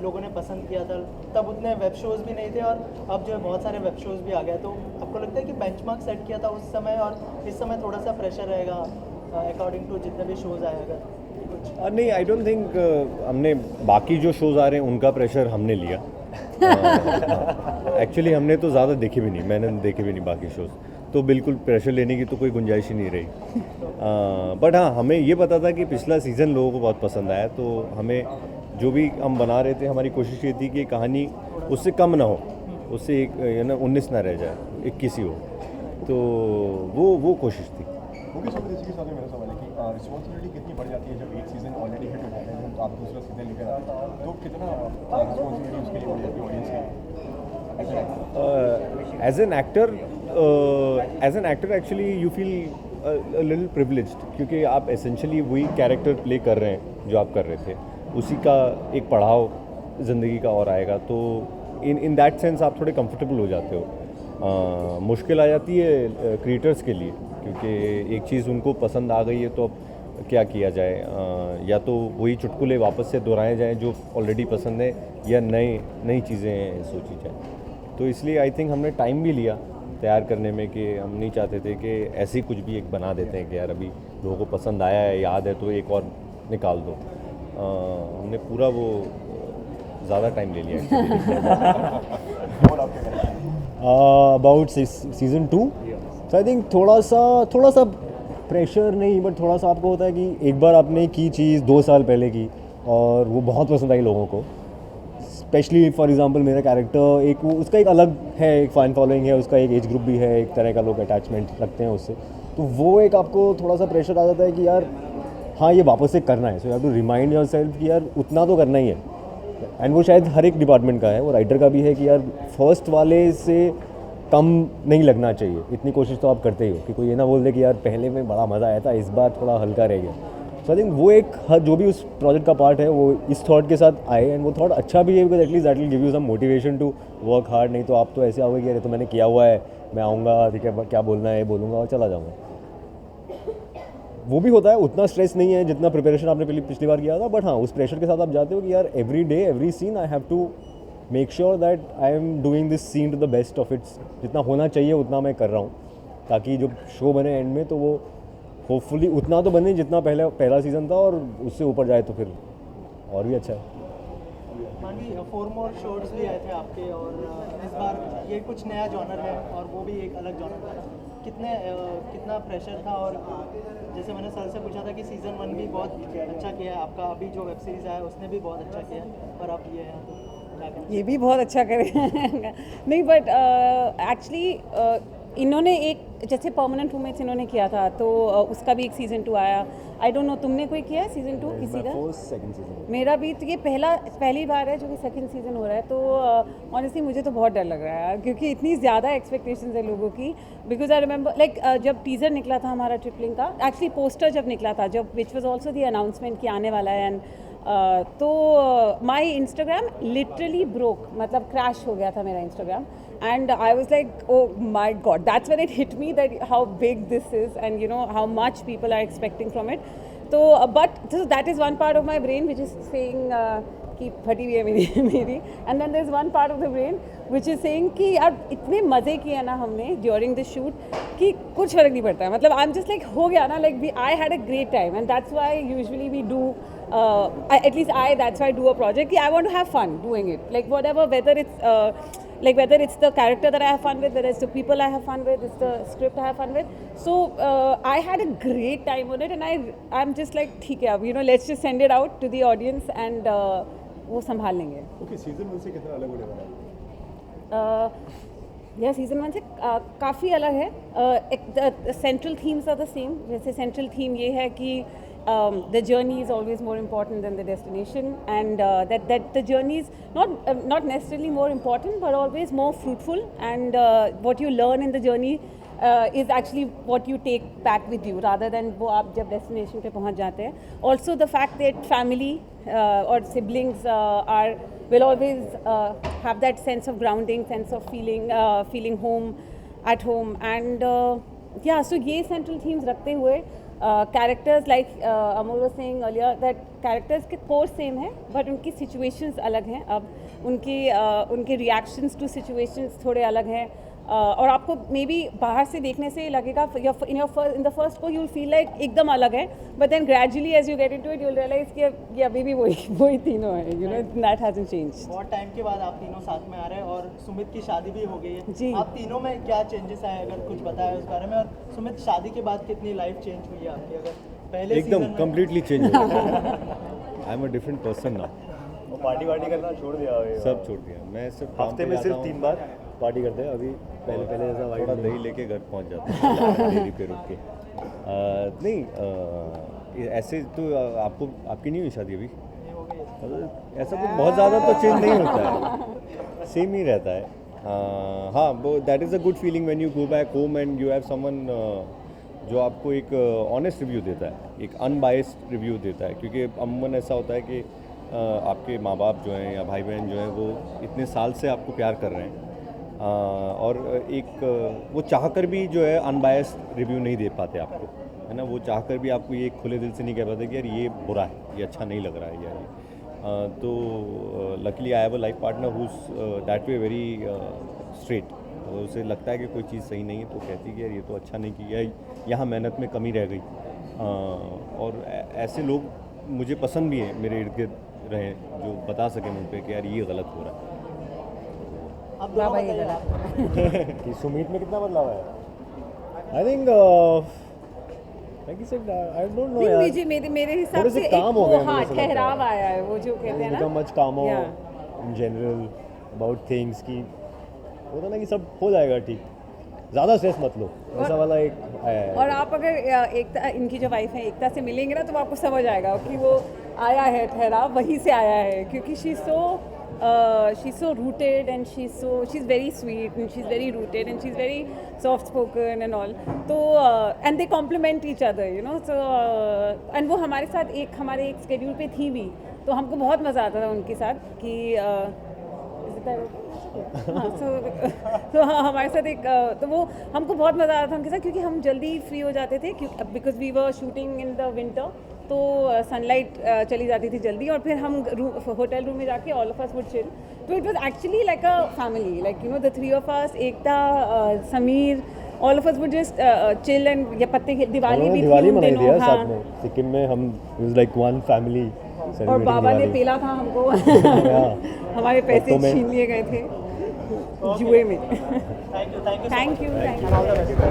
लोगों ने पसंद किया था, तब उतने वेब शोज़ भी नहीं थे और अब जो है बहुत सारे वेब शोज़ भी आ गए। तो आपको लगता है कि बेंचमार्क सेट किया था उस समय और इस समय थोड़ा सा प्रेशर रहेगा अकॉर्डिंग टू जितने भी शोज़ आए अगर कुछ? नहीं, आई डोंट थिंक हमने बाकी जो शोज़ आ रहे हैं उनका प्रेशर हमने लिया। एक्चुअली हमने तो ज़्यादा देखे भी नहीं, मैंने देखे भी नहीं बाकी शोज़, तो बिल्कुल प्रेशर लेने की तो कोई गुंजाइश ही नहीं रही। बट हाँ, हमें ये पता था कि पिछला सीज़न लोगों को बहुत पसंद आया, तो हमें जो भी हम बना रहे थे हमारी कोशिश ये थी कि कहानी उससे कम ना हो, उससे एक 19 ना रह जाए, 21 ही हो, तो वो कोशिश थी। वो भी सब इसी के साथ में मेरा सवाल है कि रिस्पॉन्सिबिलिटी कितनी बढ़ जाती है जब एक सीज़न ऑलरेडी हिट हो जाता है, तो आप दूसरा सीज़न लेकर आते हैं, तो कितना रिस्पॉन्सिबिलिटी उसके लिए बढ़ जाती है ऑडियंस के? As an actor actually you feel little privileged, क्योंकि आप एसेंशियली वही कैरेक्टर प्ले कर रहे हैं जो आप कर रहे थे, उसी का एक पढ़ाव ज़िंदगी का और आएगा, तो इन दैट सेंस आप थोड़े कंफर्टेबल हो जाते हो। मुश्किल आ जाती है क्रिएटर्स के लिए, क्योंकि एक चीज़ उनको पसंद आ गई है तो अब क्या किया जाए, या तो वही चुटकुले वापस से दोहराए जाएं जो ऑलरेडी पसंद है, या नई चीज़ें सोची जाएं। तो इसलिए आई थिंक हमने टाइम भी लिया तैयार करने में, कि हम नहीं चाहते थे कि ऐसे ही कुछ भी एक बना देते हैं कि यार अभी लोगों को पसंद आया है, याद है, तो एक और निकाल दो। हमने पूरा वो ज़्यादा टाइम ले लिया। अबाउट सीज़न 2, तो आई थिंक थोड़ा सा प्रेशर नहीं, बट थोड़ा सा आपको होता है कि एक बार आपने की चीज़ 2 साल पहले की और वो बहुत पसंद आई लोगों को, स्पेशली फॉर एग्जांपल मेरा कैरेक्टर एक उसका एक अलग है, एक फ़ैन फॉलोइंग है, उसका एक एज ग्रुप भी है, एक तरह का लोग अटैचमेंट रखते हैं उससे, तो वो एक आपको थोड़ा सा प्रेशर आ जाता है कि यार हाँ ये वापस से करना है, so you have to remind yourself कि यार उतना तो करना ही है। एंड वो शायद हर एक डिपार्टमेंट का है, वो राइटर का भी है कि यार फर्स्ट वाले से कम नहीं लगना चाहिए, इतनी कोशिश तो आप करते ही हो कि कोई ये ना बोल दे कि यार पहले में बड़ा मज़ा आया था, इस बार थोड़ा हल्का रह गया। सो आई थिंक वो एक जो भी उस प्रोजेक्ट का पार्ट है वो इस थॉट के साथ आए, एंड वो थॉट अच्छा भी है, because at least that will give you some motivation to work hard. नहीं तो आप तो ऐसे आओगे कि अरे तो मैंने किया हुआ है, मैं आऊँगा, ठीक है, क्या बोलना है बोलूँगा और चला जाऊँगा। वो भी होता है, उतना स्ट्रेस नहीं है जितना प्रिपरेशन आपने पिछली बार किया था, बट हाँ उस प्रेशर के साथ आप जाते हो कि यार every day every scene I have to make sure that I am doing this scene to the best of its, जितना होना चाहिए उतना मैं कर रहा हूँ, ताकि जो शो बने एंड में तो वो होपफुली उतना तो बने जितना पहला सीज़न था, और उससे ऊपर जाए तो फिर और भी अच्छा है। हाँ जी, 4 मोर शोज भी आए थे आपके और इस बार ये कुछ नया जॉनर है और वो भी एक अलग जॉनर था। कितना प्रेशर था, और जैसे मैंने सर से पूछा था कि सीज़न 1 भी बहुत अच्छा किया है आपका, अभी जो वेब सीरीज़ आया उसने भी बहुत अच्छा किया है, पर अब ये है तो ये भी बहुत अच्छा करें। नहीं, बट एक्चुअली इन्होंने एक जैसे परमानेंट रूममेट्स इन्होंने किया था, तो उसका भी एक सीज़न 2 आया। आई डोंट नो तुमने कोई किया है सीज़न 2 किसी का? सेकंड सीजन मेरा भी, तो ये पहली बार है जो कि सेकंड सीज़न हो रहा है, तो ऑनेस्टली मुझे तो बहुत डर लग रहा है यार, क्योंकि इतनी ज़्यादा एक्सपेक्टेशंस है लोगों की। बिकॉज आई रिमेंबर लाइक जब टीज़र निकला था हमारा ट्रिपलिंग का, एक्चुअली पोस्टर जब निकला था, जब which was also the announcement कि आने वाला है, एंड तो माई इंस्टाग्राम लिटरली ब्रोक, मतलब क्रैश हो गया था मेरा Instagram, and I was like, oh my god, that's when it hit me that how big this is, and you know how much people are expecting from it. So but that is one part of my brain which is saying कि फटी हुई है मेरी, and then there's one part of the brain which is saying कि यार इतने मज़े किए ना हमने during the shoot कि कुछ फर्क नहीं पड़ता है, मतलब I'm just like हो गया ना, like I had a great time, and that's why usually we do at least that's why I do a project, I want to have fun doing it, like whatever, whether it's the character that I have fun with, whether it's the people I have fun with, it's the script I have fun with. So I had a great time on it, and I'm just like ठीक है, अब you know let's just send it out to the audience, and वो संभाल लेंगे। Okay, season 1 से कितना अलग होने वाला है? यह सीज़न 1 से काफ़ी अलग है। Central themes are the same. जैसे सेंट्रल थीम ये है कि the journey is always more important than the destination, and that the journey is not necessarily more important, but always more fruitful, and what you learn in the journey is actually what you take back with you, rather than वो आप जब destination पे पहुँच जाते हैं. Also the fact that family or siblings will always have that sense of grounding, sense of feeling home at home, and yeah, so ये central themes रखते हुए characters like Amol was saying earlier that characters के core same है but उनकी situations अलग हैं। अब उनके रिएक्शंस टू सिचुएशंस थोड़े अलग हैं। और आपको मे बी बाहर से देखने से लगेगा इन द फर्स्ट को यू विल फील लाइक एकदम अलग है, but then gradually as you get into it you will realize कि ये अभी भी वही तीनों है, you know, that hasn't changed. बहुत टाइम के बाद आप तीनों साथ में आ रहे हैं और सुमित की शादी भी हो गई है जी। आप तीनों में क्या चेंजेस आए, अगर कुछ बताया उस बारे में, और सुमित शादी के बाद कितनी लाइफ चेंज हुई है आपकी? अगर पहले एकदम season में- कम्प्लीटली चेंज हो गया। I am a different person now. Party करना छोड़ दिया सब छोड़ दिया, मैं सिर्फ काम हफ्ते पे में जाता सिर्फ हूँ, 3 बार पार्टी करते हैं। अभी पहले जैसा थोड़ा वाइब दही लेके घर पहुँच जाता हूँ डेली पे रुक के। नहीं ऐसे तो आपकी नहीं हुई शादी अभी? ये हो गई। ऐसा कुछ बहुत ज़्यादा तो चेंज नहीं होता है, सेम ही रहता है। हाँ वो that is a good feeling when you go back home and you have someone जो आपको एक ऑनेस्ट रिव्यू देता है, एक अनबायस्ड रिव्यू देता है। क्योंकि अमूमन ऐसा होता है कि आपके माँ बाप जो हैं या भाई बहन जो हैं वो इतने साल से आपको प्यार कर रहे हैं, और एक वो चाहकर भी जो है अनबायस्ड रिव्यू नहीं दे पाते आपको, है ना। वो चाहकर भी आपको ये खुले दिल से नहीं कह पाते कि यार ये बुरा है, ये अच्छा नहीं लग रहा है यार ये। तो luckily I have a life partner who is that way very straight. उसे लगता है कि कोई चीज़ सही नहीं है तो कहती है कि यार ये तो अच्छा नहीं किया, यहाँ मेहनत में कमी रह गई। और ऐसे लोग मुझे पसंद भी हैं, मेरे इर्द गिर्द रहे जो बता सकें मुझ पे कि यार ये गलत हो रहा है। आप दोनों बाबा ये बताइए, गलत। कि सुमित में कितना बदलाव है? I think like you said I don't know नहीं, यार। मुझे मेरे हिसाब थोड़े से से एक काम हो वो, गए मुझे हाँ, ऐसा लगता है। ठहराव आया है, वो जो कहते हैं ना, become much calmer Yeah. in general about things की होता ना कि सब हो जाएगा ठीक, ज़्यादा स्ट्रेस मत लो, ऐसा वाला एक आया है। और आप अगर एकता, इनकी जो वाइफ है एकता से मिलेंगे ना तो आपको समझ आएगा कि वो आया है ठहराव, वहीं से आया है, क्योंकि she is so rooted and she is very sweet and she is very rooted and she is very soft spoken and all. तो and they complement each other, you know. So and वो हमारे साथ हमारे एक schedule पे थी भी, तो हमको बहुत मज़ा आता था उनके साथ कि हाँ, तो हाँ, हमारे साथ तो वो हमको बहुत मज़ा आता था उनके साथ, क्योंकि हम जल्दी फ्री हो जाते थे, because we were shooting in the winter, तो सनलाइट चली जाती थी जल्दी, और फिर हम होटल रूम में जाके all of us would chill. तो it was actually like a family, like you know the three of us, Ekta, Sameer, all of us would just chill and या पत्ते की दिवाली भी थी दिवाली उन मनाई दिनों, दिया हाँ। साथ में सिक्किम में, हम it was like one family. और बाबा ने पेला था हमको हमारे पैसे पत्तों में। छीन लिए गए थे जुए में। Thank you thank you.